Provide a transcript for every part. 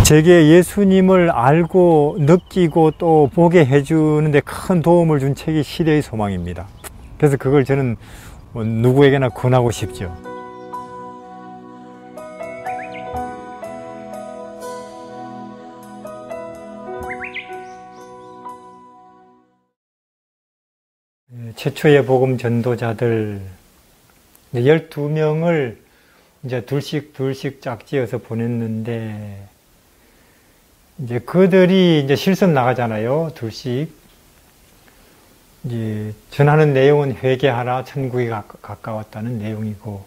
제게 예수님을 알고 느끼고 또 보게 해주는데 큰 도움을 준 책이 시대의 소망입니다. 그래서 그걸 저는 누구에게나 권하고 싶죠. 최초의 복음 전도자들 12명을 이제 둘씩 짝지어서 보냈는데, 이제 그들이 이제 실습 나가잖아요. 둘씩. 이제 전하는 내용은 회개하라, 천국이 가까웠다는 내용이고,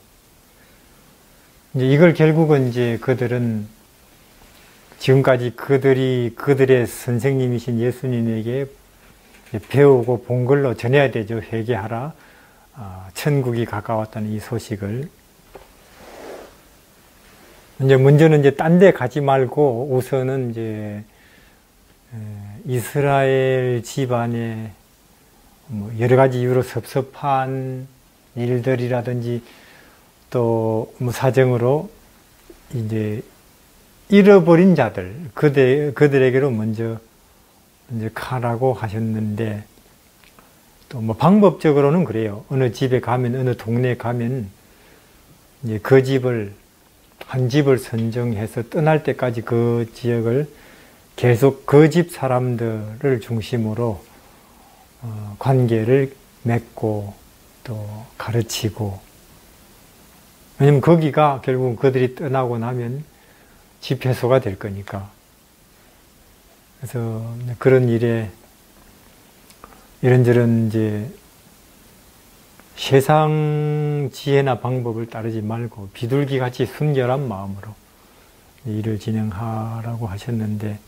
이제 이걸 결국은 이제 그들은 지금까지 그들의 선생님이신 예수님에게 배우고 본 걸로 전해야 되죠. 회개하라, 천국이 가까웠다는 이 소식을. 이제 문제는 이제 딴 데 가지 말고 우선은 이제 이스라엘 집안에 뭐 여러 가지 이유로 섭섭한 일들이라든지 또 뭐 사정으로 이제 잃어버린 자들, 그들에게로 먼저 이제 가라고 하셨는데, 또 뭐 방법적으로는 그래요. 어느 집에 가면, 어느 동네에 가면 이제 그 집을, 한 집을 선정해서 떠날 때까지 그 지역을 계속 그 집 사람들을 중심으로 관계를 맺고 또 가르치고, 왜냐면 거기가 결국 그들이 떠나고 나면 집회소가 될 거니까. 그래서 그런 일에 이런저런 이제 세상 지혜나 방법을 따르지 말고 비둘기같이 순결한 마음으로 일을 진행하라고 하셨는데,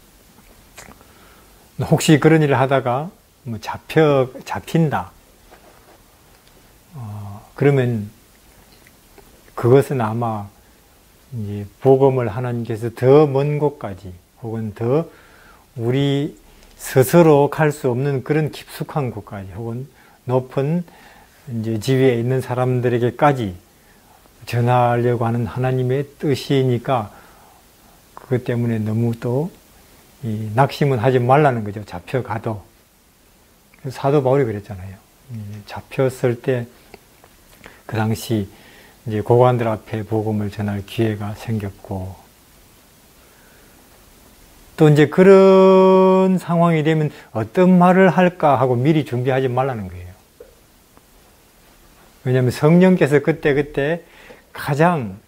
혹시 그런 일을 하다가 뭐 잡힌다. 그러면 그것은 아마 이제 복음을 하나님께서 더 먼 곳까지 혹은 더 우리 스스로 갈 수 없는 그런 깊숙한 곳까지 혹은 높은 이제 지위에 있는 사람들에게까지 전하려고 하는 하나님의 뜻이니까, 그것 때문에 너무 또 낙심은 하지 말라는 거죠. 잡혀가도. 사도 바울이 그랬잖아요. 잡혔을 때 그 당시 이제 고관들 앞에 복음을 전할 기회가 생겼고, 또 이제 그런 상황이 되면 어떤 말을 할까 하고 미리 준비하지 말라는 거예요. 왜냐하면 성령께서 그때 가장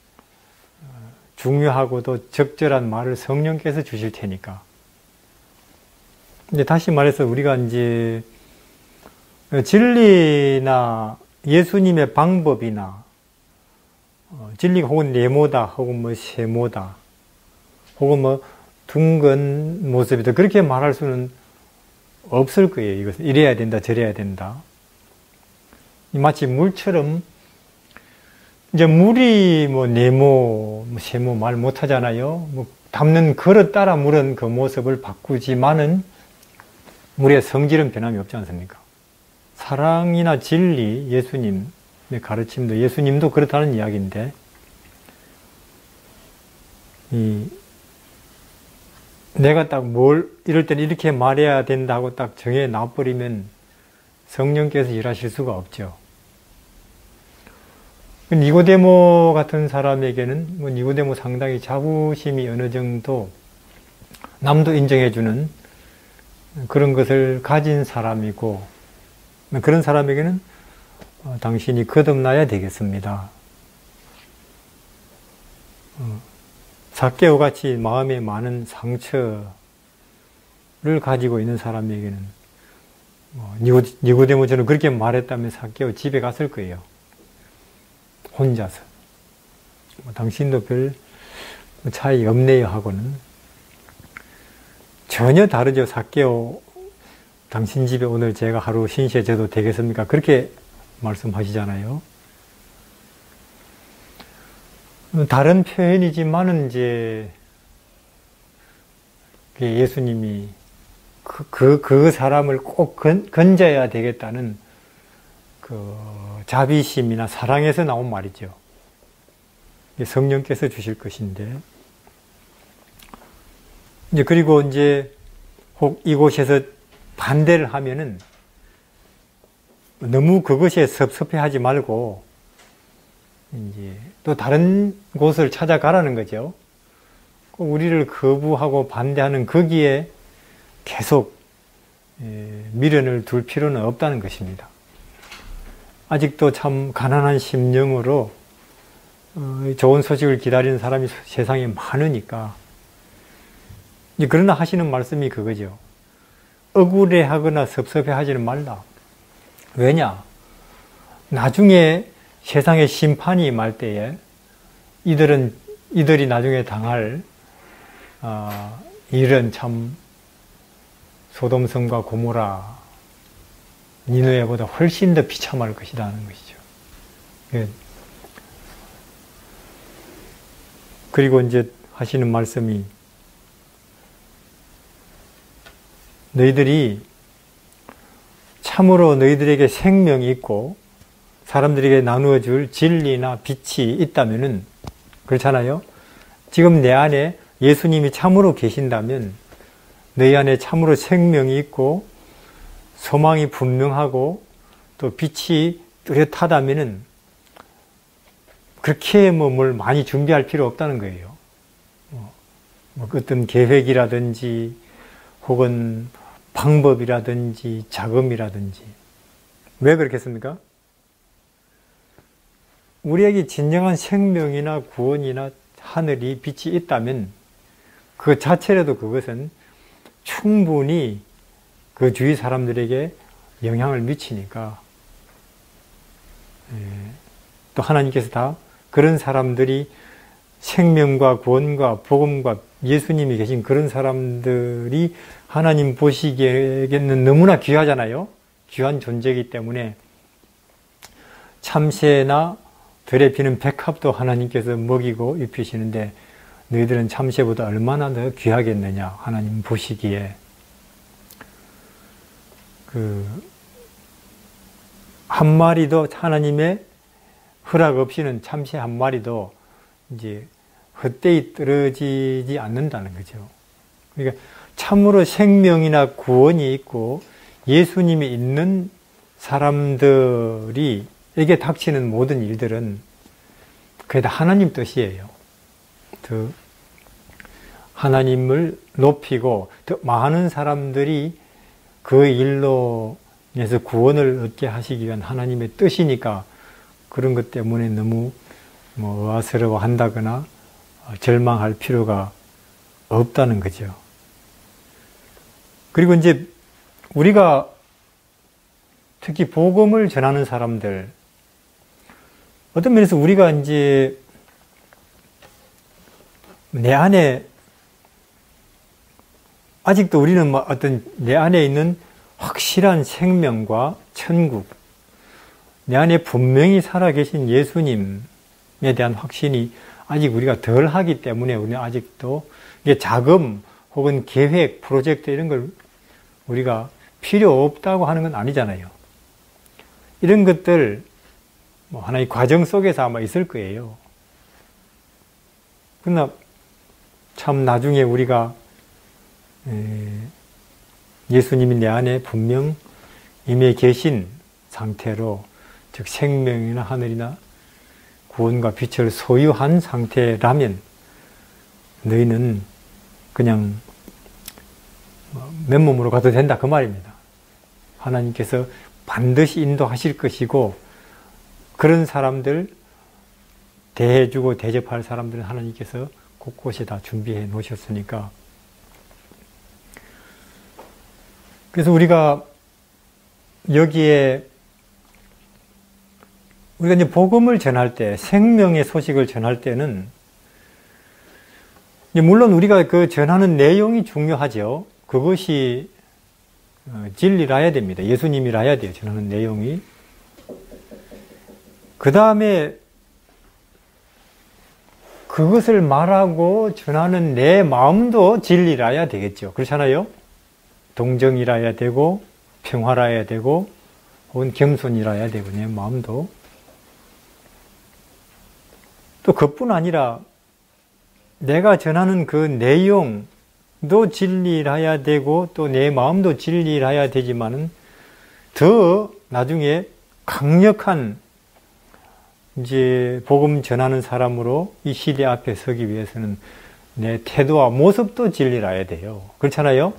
중요하고도 적절한 말을 성령께서 주실 테니까. 이제 다시 말해서 우리가 이제 진리나 예수님의 방법이나 진리가 혹은 네모다 혹은 뭐 세모다 혹은 뭐 둥근 모습이다 그렇게 말할 수는 없을 거예요. 이것은 이래야 된다 저래야 된다. 마치 물처럼, 이제 물이 뭐 네모, 뭐 세모 말 못하잖아요. 뭐 담는 그릇 따라 물은 그 모습을 바꾸지만은 물의 성질은 변함이 없지 않습니까? 사랑이나 진리, 예수님의 가르침도, 예수님도 그렇다는 이야기인데, 내가 딱 이럴 때는 이렇게 말해야 된다고 딱 정해 놔버리면 성령께서 일하실 수가 없죠. 니고데모 같은 사람에게는 뭐 니고데모 상당히 자부심이 어느 정도 남도 인정해주는 그런 것을 가진 사람이고, 그런 사람에게는 당신이 거듭나야 되겠습니다. 삭개오 같이 마음에 많은 상처를 가지고 있는 사람에게는 니고데모처럼 그렇게 말했다면 삭개오 집에 갔을 거예요. 혼자서. 당신도 별 차이 없네요 하고는. 전혀 다르죠. 삭개오, 당신 집에 오늘 제가 하루 신세 져도 되겠습니까? 그렇게 말씀하시잖아요. 다른 표현이지만은 이제 예수님이 그 사람을 꼭 건져야 되겠다는 그 자비심이나 사랑에서 나온 말이죠. 성령께서 주실 것인데, 이제 그리고 이제 혹 이곳에서 반대를 하면은 너무 그것에 섭섭해하지 말고 이제 또 다른 곳을 찾아가라는 거죠. 우리를 거부하고 반대하는 거기에 계속 미련을 둘 필요는 없다는 것입니다. 아직도 참 가난한 심령으로 좋은 소식을 기다리는 사람이 세상에 많으니까, 그러나 하시는 말씀이 그거죠. 억울해하거나 섭섭해하지는 말라. 왜냐? 나중에 세상의 심판이 임할 때에 이들이 나중에 당할 일은 참 소돔성과 고모라, 니느웨보다 훨씬 더 비참할 것이라는 것이죠. 그리고 이제 하시는 말씀이, 너희들이 참으로 너희들에게 생명이 있고 사람들에게 나누어 줄 진리나 빛이 있다면은, 그렇잖아요. 지금 내 안에 예수님이 참으로 계신다면, 너희 안에 참으로 생명이 있고 소망이 분명하고 또 빛이 뚜렷하다면은 그렇게 뭘 많이 준비할 필요 없다는 거예요. 어떤 계획이라든지 혹은 방법이라든지 자금이라든지. 왜 그렇겠습니까? 우리에게 진정한 생명이나 구원이나 하늘이 빛이 있다면 그 자체라도 그것은 충분히 그 주위 사람들에게 영향을 미치니까, 또 하나님께서 다 그런 사람들이 생명과 구원과 복음과 예수님이 계신 그런 사람들이 하나님 보시기에는 너무나 귀하잖아요. 귀한 존재이기 때문에 참새나 들에 피는 백합도 하나님께서 먹이고 입히시는데 너희들은 참새보다 얼마나 더 귀하겠느냐, 하나님 보시기에. 한 마리도 하나님의 허락 없이는 참새 한 마리도 이제 헛되이 떨어지지 않는다는 거죠. 그러니까 참으로 생명이나 구원이 있고 예수님이 있는 사람들이 에게 닥치는 모든 일들은 그게 다 하나님 뜻이에요. 더 하나님을 높이고 더 많은 사람들이 그 일로 인해서 구원을 얻게 하시기 위한 하나님의 뜻이니까 그런 것 때문에 너무 의아스러워 한다거나 절망할 필요가 없다는 거죠. 그리고 이제 우리가 특히 복음을 전하는 사람들, 어떤 면에서 우리가 이제 내 안에 아직도 우리는 어떤 내 안에 있는 확실한 생명과 천국, 내 안에 분명히 살아계신 예수님에 대한 확신이 아직 우리가 덜 하기 때문에 우리는 아직도 이게 자금 혹은 계획, 프로젝트 이런 걸 우리가 필요 없다고 하는 건 아니잖아요. 이런 것들 하나의 과정 속에서 아마 있을 거예요. 그러나 참 나중에 우리가 예수님이 내 안에 분명 임해 계신 상태로, 즉 생명이나 하늘이나 구원과 빛을 소유한 상태라면 너희는 그냥 맨몸으로 가도 된다, 그 말입니다. 하나님께서 반드시 인도하실 것이고 그런 사람들, 대해주고 대접할 사람들은 하나님께서 곳곳에 다 준비해 놓으셨으니까. 그래서 우리가 여기에 우리가 이제 복음을 전할 때, 생명의 소식을 전할 때는 물론 우리가 그 전하는 내용이 중요하죠. 그것이 진리라야 됩니다. 예수님이라야 돼요, 전하는 내용이. 그 다음에 그것을 말하고 전하는 내 마음도 진리라야 되겠죠. 그렇잖아요? 동정이라야 되고 평화라야 되고 혹은 겸손이라야 되고 내 마음도. 또 그뿐 아니라 내가 전하는 그 내용, 도 진리라야 되고 또 내 마음도 진리라야 되지만은 더 나중에 강력한 이제 복음 전하는 사람으로 이 시대 앞에 서기 위해서는 내 태도와 모습도 진리라야 돼요. 그렇잖아요?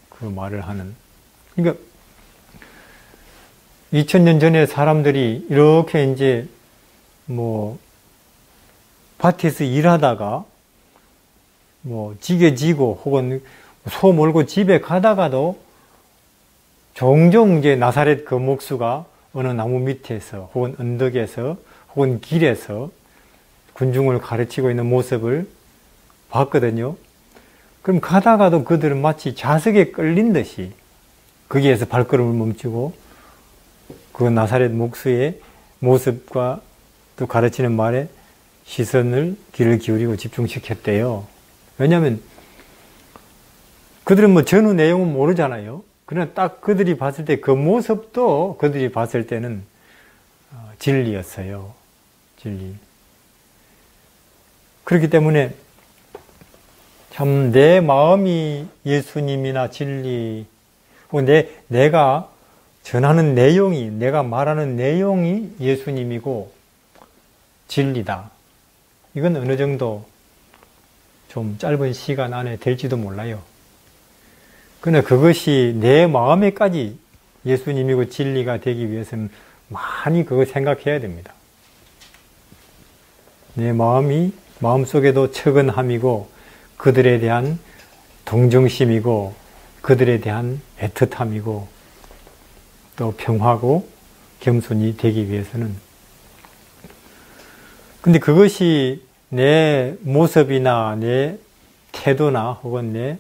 그 말을 하는. 그러니까 2000년 전에 사람들이 이렇게 이제 뭐 밭에서 일하다가 뭐 지게 지고 혹은 소 몰고 집에 가다가도 종종 이제 나사렛 그 목수가 어느 나무 밑에서 혹은 언덕에서 혹은 길에서 군중을 가르치고 있는 모습을 봤거든요. 그럼 가다가도 그들은 마치 자석에 끌린 듯이 거기에서 발걸음을 멈추고 그 나사렛 목수의 모습과 또 가르치는 말에 시선을 귀를 기울이고 집중시켰대요. 왜냐하면 그들은 뭐 전후 내용은 모르잖아요. 그러나 딱 그들이 봤을 때 그 모습도 그들이 봤을 때는 진리였어요. 진리. 그렇기 때문에 참 내 마음이 예수님이나 진리, 내가 전하는 내용이, 내가 말하는 내용이 예수님이고 진리다. 이건 어느 정도 좀 짧은 시간 안에 될지도 몰라요. 그러나 그것이 내 마음에까지 예수님이고 진리가 되기 위해서는 많이 그거 생각해야 됩니다. 내 마음속에도 측은함이고 그들에 대한 동정심이고 그들에 대한 애틋함이고 또 평화고 겸손이 되기 위해서는, 근데 그것이 내 모습이나 내 태도나 혹은 내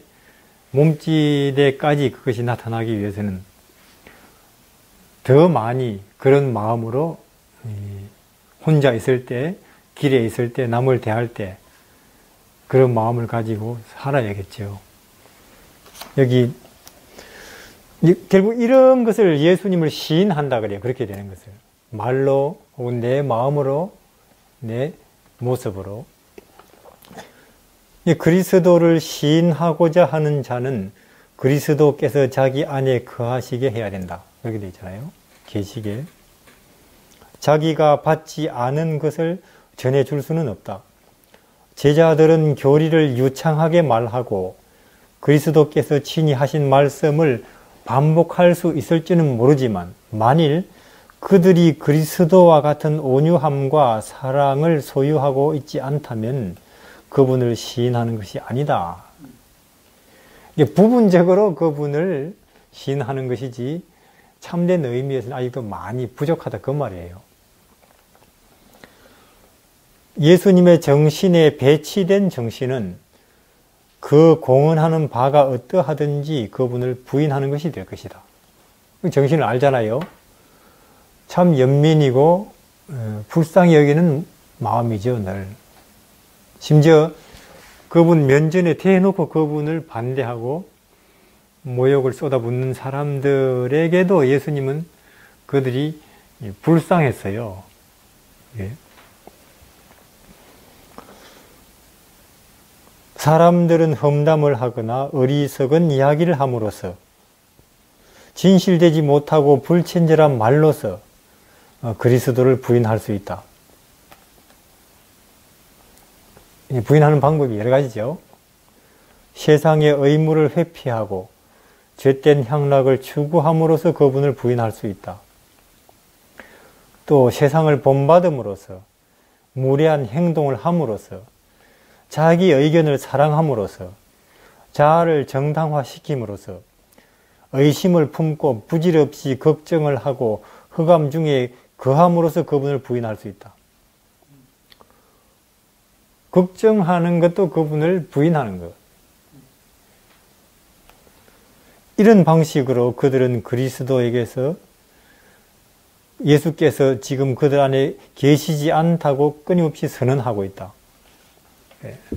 몸짓에까지 그것이 나타나기 위해서는 더 많이 그런 마음으로 혼자 있을 때, 길에 있을 때, 남을 대할 때 그런 마음을 가지고 살아야겠죠. 여기 결국 이런 것을 예수님을 시인한다 그래요. 그렇게 되는 것을 말로 혹은 내 마음으로 내 모습으로. 그리스도를 시인하고자 하는 자는 그리스도께서 자기 안에 거하시게 해야 된다. 그렇게 되어 있잖아요. 계시게. 자기가 받지 않은 것을 전해줄 수는 없다. 제자들은 교리를 유창하게 말하고 그리스도께서 친히 하신 말씀을 반복할 수 있을지는 모르지만 만일 그들이 그리스도와 같은 온유함과 사랑을 소유하고 있지 않다면 그분을 시인하는 것이 아니다. 부분적으로 그분을 시인하는 것이지 참된 의미에서는 아직도 많이 부족하다 그 말이에요. 예수님의 정신에 배치된 정신은 그 공언하는 바가 어떠하든지 그분을 부인하는 것이 될 것이다. 정신을 알잖아요. 참 연민이고 불쌍히 여기는 마음이죠, 늘. 심지어 그분 면전에 대놓고 그분을 반대하고 모욕을 쏟아붓는 사람들에게도 예수님은 그들이 불쌍했어요. 예. 사람들은 험담을 하거나 어리석은 이야기를 함으로써 진실되지 못하고 불친절한 말로서 그리스도를 부인할 수 있다. 부인하는 방법이 여러 가지죠. 세상의 의무를 회피하고 죄된 향락을 추구함으로써 그분을 부인할 수 있다. 또 세상을 본받음으로써 무례한 행동을 함으로써 자기 의견을 사랑함으로써 자아를 정당화시킴으로써 의심을 품고 부질없이 걱정을 하고 흑암 중에 거함으로써 그분을 부인할 수 있다. 걱정하는 것도 그분을 부인하는 것. 이런 방식으로 그들은 그리스도에게서 예수께서 지금 그들 안에 계시지 않다고 끊임없이 선언하고 있다.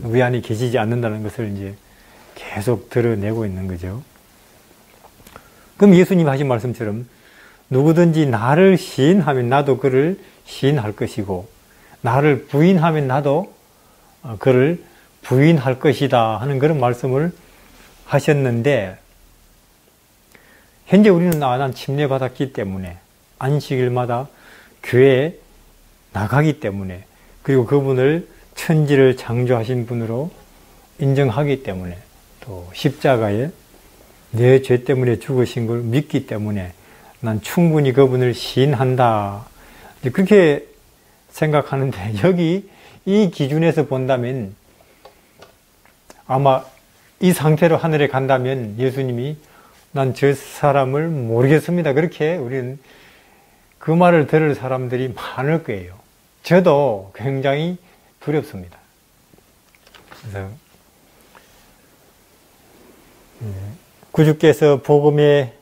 우리 안에 계시지 않는다는 것을 이제 계속 드러내고 있는 거죠. 그럼 예수님 하신 말씀처럼 누구든지 나를 시인하면 나도 그를 시인할 것이고 나를 부인하면 나도 그를 부인할 것이다 하는 그런 말씀을 하셨는데, 현재 우리는 난 침례받았기 때문에, 안식일마다 교회에 나가기 때문에, 그리고 그분을 천지를 창조하신 분으로 인정하기 때문에, 또 십자가에 내 죄 때문에 죽으신 걸 믿기 때문에 난 충분히 그분을 시인한다. 그렇게 생각하는데, 여기 이 기준에서 본다면 아마 이 상태로 하늘에 간다면 예수님이 난 저 사람을 모르겠습니다. 그렇게 우리는 그 말을 들을 사람들이 많을 거예요. 저도 굉장히 두렵습니다. 그래서 구주께서 복음에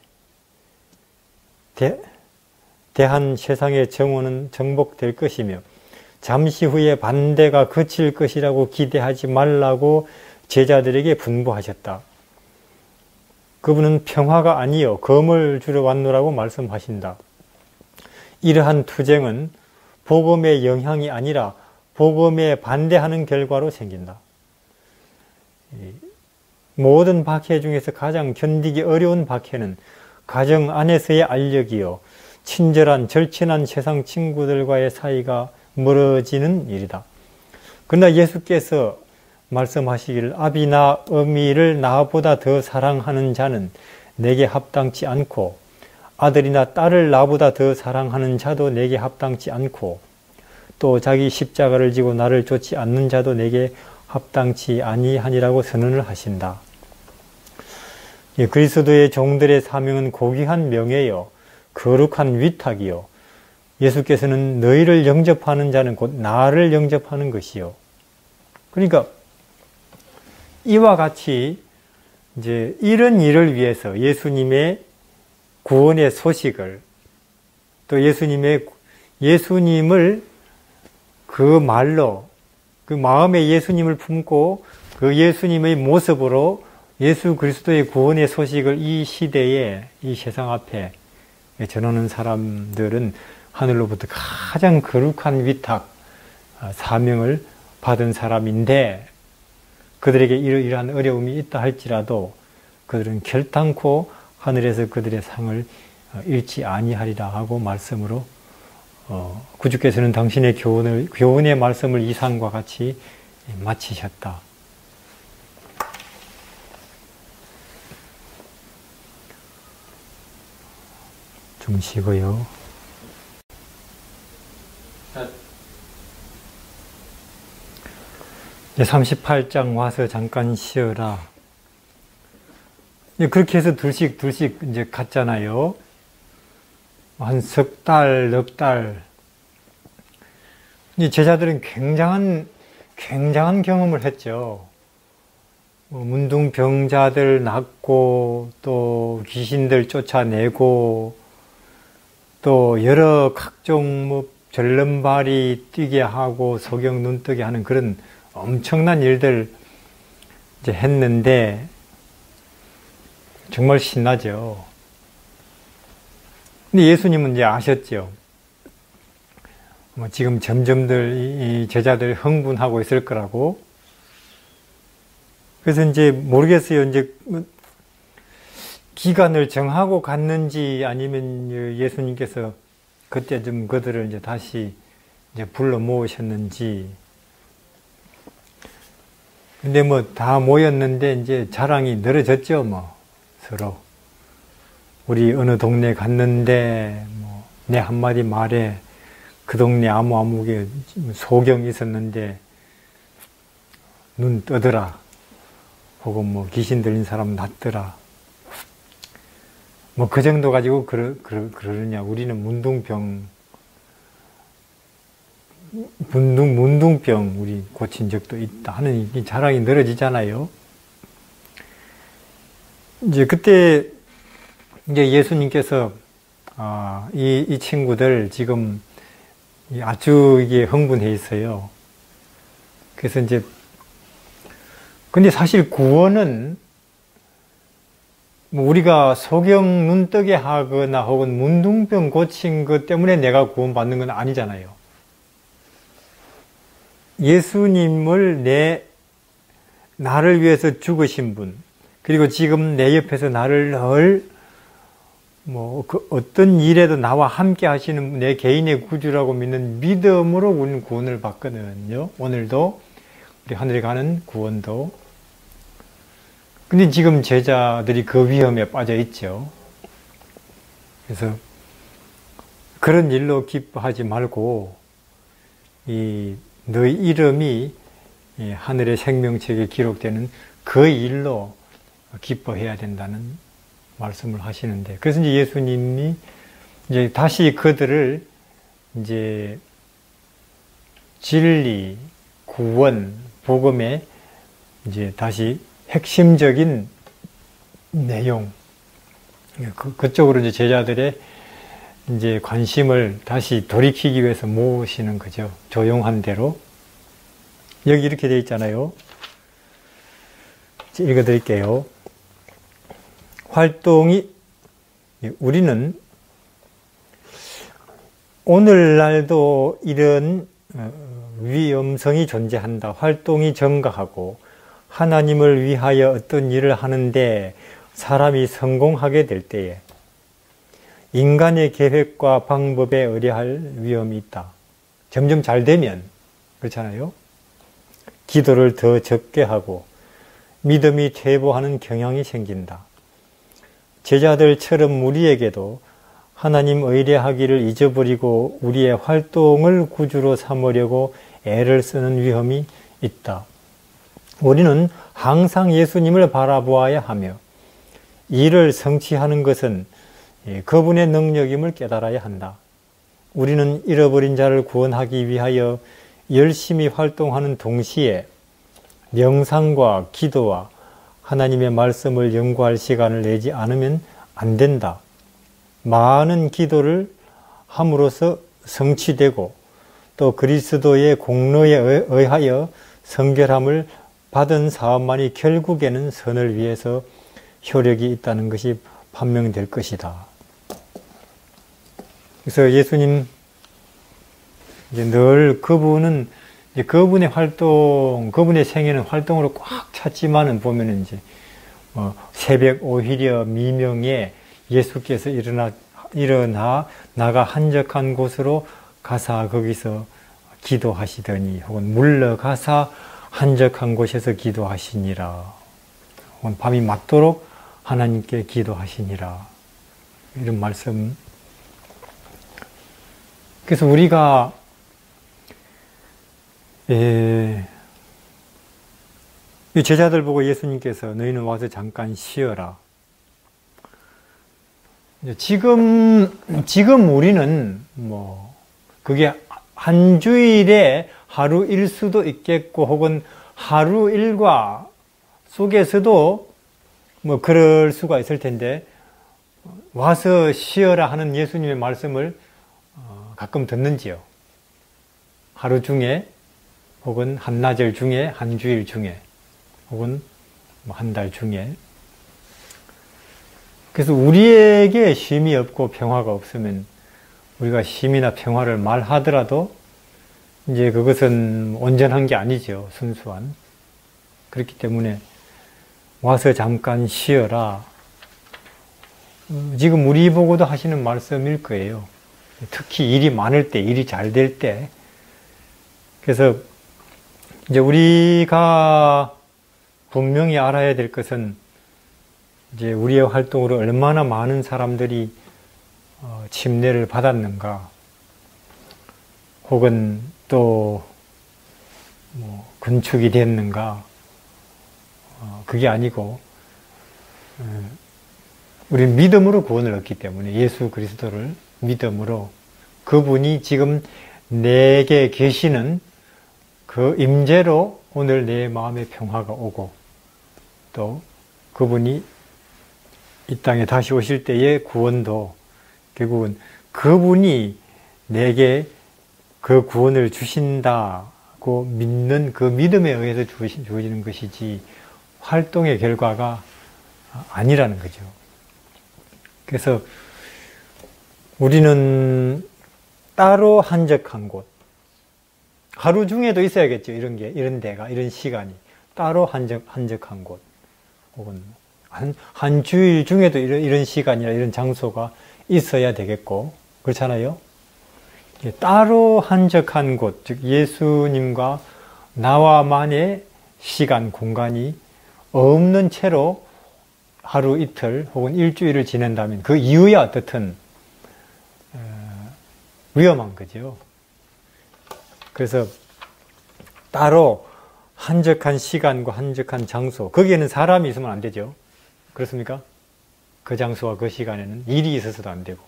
대한 세상의 정오는 정복될 것이며 잠시 후에 반대가 그칠 것이라고 기대하지 말라고 제자들에게 분부하셨다. 그분은 평화가 아니요 검을 주러 왔노라고 말씀하신다. 이러한 투쟁은 복음의 영향이 아니라 복음에 반대하는 결과로 생긴다. 모든 박해 중에서 가장 견디기 어려운 박해는 가정 안에서의 알력이요 친절한 절친한 세상 친구들과의 사이가 멀어지는 일이다. 그러나 예수께서 말씀하시기를 아비나 어미를 나보다 더 사랑하는 자는 내게 합당치 않고 아들이나 딸을 나보다 더 사랑하는 자도 내게 합당치 않고 또 자기 십자가를 지고 나를 쫓지 않는 자도 내게 합당치 아니하니라고 선언을 하신다. 그리스도의 종들의 사명은 고귀한 명예요 거룩한 위탁이요 예수께서는 너희를 영접하는 자는 곧 나를 영접하는 것이요. 그러니까 이와 같이 이제 이런 일을 위해서 예수님의 구원의 소식을 또 예수님을 그 말로 그 마음에 예수님을 품고 그 예수님의 모습으로 예수 그리스도의 구원의 소식을 이 시대에 이 세상 앞에 전하는 사람들은 하늘로부터 가장 거룩한 위탁 사명을 받은 사람인데 그들에게 이러한 어려움이 있다 할지라도 그들은 결단코 하늘에서 그들의 상을 잃지 아니하리라 하고 말씀으로 구주께서는 당신의 교훈의 말씀을 이상과 같이 마치셨다. 좀 쉬고요. 38장 와서 잠깐 쉬어라. 그렇게 해서 둘씩 이제 갔잖아요. 한 석 달, 넉 달. 제자들은 굉장한 경험을 했죠. 문둥병자들 낫고, 또 귀신들 쫓아내고, 또 여러 각종 절름발이 뛰게 하고, 소경 눈뜨게 하는 그런 엄청난 일들 이제 했는데 정말 신나죠. 근데 예수님은 이제 아셨죠. 지금 점점들 이 제자들 흥분하고 있을 거라고. 그래서 이제 모르겠어요. 이제 기간을 정하고 갔는지 아니면 예수님께서 그때 좀 그들을 이제 다시 이제 불러 모으셨는지. 근데 다 모였는데 이제 자랑이 늘어졌죠, 서로. 우리 어느 동네 갔는데, 내 한마디 말에 그 동네 아무게 소경이 있었는데, 눈 뜨더라. 혹은 귀신 들린 사람 났더라. 그 정도 가지고 그러느냐. 우리는 문둥병 우리 고친 적도 있다 하는 이 자랑이 늘어지잖아요. 이제 그때 이제 예수님께서 이 친구들 지금 아주 이게 흥분해 있어요. 그래서 이제 근데 사실 구원은 우리가 소경 눈뜨게 하거나 혹은 문둥병 고친 것 때문에 내가 구원받는 건 아니잖아요. 예수님을 나를 위해서 죽으신 분, 그리고 지금 내 옆에서 나를 늘 어떤 일에도 나와 함께 하시는 내 개인의 구주라고 믿는 믿음으로 우리는 구원을 받거든요. 오늘도 우리 하늘에 가는 구원도. 근데 지금 제자들이 그 위험에 빠져 있죠. 그래서 그런 일로 기뻐하지 말고 너희 이름이 하늘의 생명책에 기록되는 그 일로 기뻐해야 된다는 말씀을 하시는데, 그래서 이제 예수님이 이제 다시 그들을 이제 진리, 구원, 복음의 이제 다시 핵심적인 내용, 그쪽으로 이제 제자들의 이제 관심을 다시 돌이키기 위해서 모으시는 거죠. 조용한 대로. 여기 이렇게 되어 있잖아요. 읽어드릴게요. 활동이, 우리는 오늘날도 이런 위험성이 존재한다. 활동이 증가하고 하나님을 위하여 어떤 일을 하는데 사람이 성공하게 될 때에 인간의 계획과 방법에 의뢰할 위험이 있다. 점점 잘 되면, 그렇잖아요. 기도를 더 적게 하고 믿음이 퇴보하는 경향이 생긴다. 제자들처럼 우리에게도 하나님 의뢰하기를 잊어버리고 우리의 활동을 구주로 삼으려고 애를 쓰는 위험이 있다. 우리는 항상 예수님을 바라보아야 하며 이를 성취하는 것은 그분의 능력임을 깨달아야 한다. 우리는 잃어버린 자를 구원하기 위하여 열심히 활동하는 동시에 명상과 기도와 하나님의 말씀을 연구할 시간을 내지 않으면 안 된다. 많은 기도를 함으로써 성취되고 또 그리스도의 공로에 의하여 성결함을 받은 사업만이 결국에는 선을 위해서 효력이 있다는 것이 판명될 것이다. 그래서 예수님 이제 늘 그분의 활동, 그분의 생애는 활동으로 꽉 찼지만은 보면은 이제 새벽 오히려 미명에 예수께서 일어나 나가 한적한 곳으로 가사 거기서 기도하시더니 혹은 물러가사 한적한 곳에서 기도하시니라. 혹은 밤이 맞도록 하나님께 기도하시니라. 이런 말씀. 그래서 우리가 제자들 보고 예수님께서 너희는 와서 잠깐 쉬어라. 지금 우리는 그게 한 주일에 하루 일 수도 있겠고 혹은 하루 일과 속에서도 그럴 수가 있을 텐데 와서 쉬어라 하는 예수님의 말씀을 가끔 듣는지요? 하루 중에 혹은 한나절 중에, 한 주일 중에, 혹은 한 달 중에. 그래서 우리에게 쉼이 없고 평화가 없으면 우리가 쉼이나 평화를 말하더라도 이제 그것은 온전한 게 아니죠. 순수한. 그렇기 때문에 와서 잠깐 쉬어라. 지금 우리 보고도 하시는 말씀일 거예요. 특히 일이 많을 때, 일이 잘 될 때. 그래서 이제 우리가 분명히 알아야 될 것은 이제 우리의 활동으로 얼마나 많은 사람들이 침례를 받았는가, 혹은 또 건축이 됐는가. 그게 아니고 우리는 믿음으로 구원을 얻기 때문에 예수 그리스도를 믿음으로 그분이 지금 내게 계시는 그 임재로 오늘 내 마음에 평화가 오고 또 그분이 이 땅에 다시 오실 때의 구원도 결국은 그분이 내게 그 구원을 주신다고 믿는 그 믿음에 의해서 주어지는 것이지 활동의 결과가 아니라는 거죠. 그래서 우리는 따로 한적한 곳, 하루 중에도 있어야겠죠. 이런 데가, 이런 시간이 따로 한적한 곳, 혹은 한 주일 중에도 이런 시간이나 이런 장소가 있어야 되겠고, 그렇잖아요? 따로 한적한 곳, 즉 예수님과 나와만의 시간, 공간이 없는 채로 하루 이틀 혹은 일주일을 지낸다면 그 이후야 어떻든 위험한 거죠. 그래서 따로 한적한 시간과 한적한 장소, 거기에는 사람이 있으면 안 되죠. 그렇습니까? 그 장소와 그 시간에는 일이 있어서도 안 되고,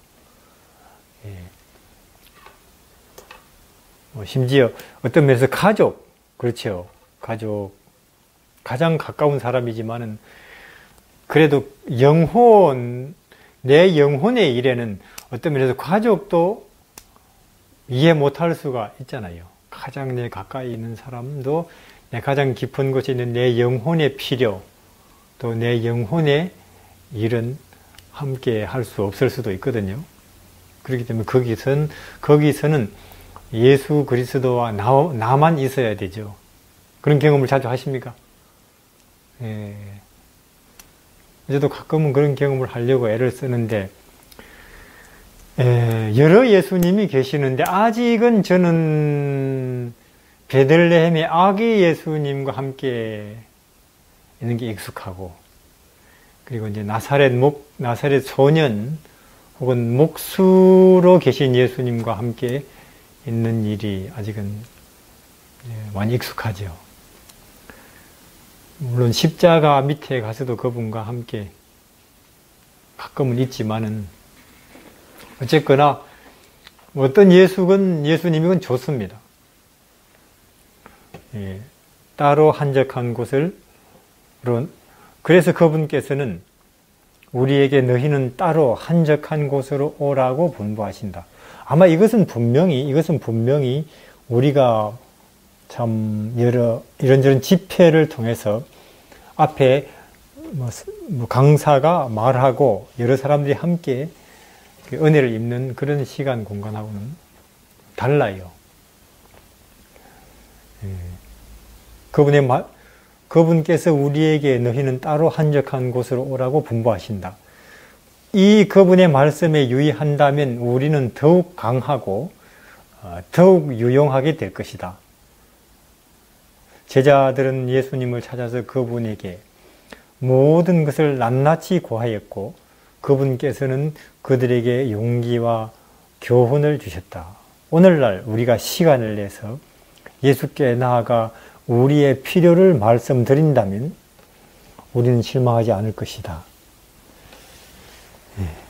심지어 어떤 면에서 가족, 그렇죠. 가족, 가장 가까운 사람이지만은 그래도 내 영혼의 일에는 어떤 면에서 가족도 이해 못할 수가 있잖아요. 가장 내 가까이 있는 사람도 내 가장 깊은 곳에 있는 내 영혼의 필요, 또 내 영혼의 일은 함께 할 수 없을 수도 있거든요. 그렇기 때문에 거기서는 예수 그리스도와 나만 있어야 되죠. 그런 경험을 자주 하십니까? 예. 저도 가끔은 그런 경험을 하려고 애를 쓰는데, 여러 예수님이 계시는데 아직은 저는 베들레헴의 아기 예수님과 함께 있는 게 익숙하고, 그리고 이제 나사렛 소년 혹은 목수로 계신 예수님과 함께 있는 일이 아직은 많이 익숙하죠. 물론 십자가 밑에 가서도 그분과 함께 가끔은 있지만은 어쨌거나 어떤 예수님이건 좋습니다. 따로 한적한 곳을 그래서 그분께서는 우리에게 너희는 따로 한적한 곳으로 오라고 분부하신다. 아마 이것은 분명히 우리가 참 이런저런 집회를 통해서 앞에 강사가 말하고 여러 사람들이 함께 은혜를 입는 그런 시간 공간하고는 달라요. 그분께서 우리에게 너희는 따로 한적한 곳으로 오라고 분부하신다. 이 그분의 말씀에 유의한다면 우리는 더욱 강하고 더욱 유용하게 될 것이다. 제자들은 예수님을 찾아서 그분에게 모든 것을 낱낱이 고하였고 그분께서는 그들에게 용기와 교훈을 주셨다. 오늘날 우리가 시간을 내서 예수께 나아가 우리의 필요를 말씀드린다면 우리는 실망하지 않을 것이다. 예.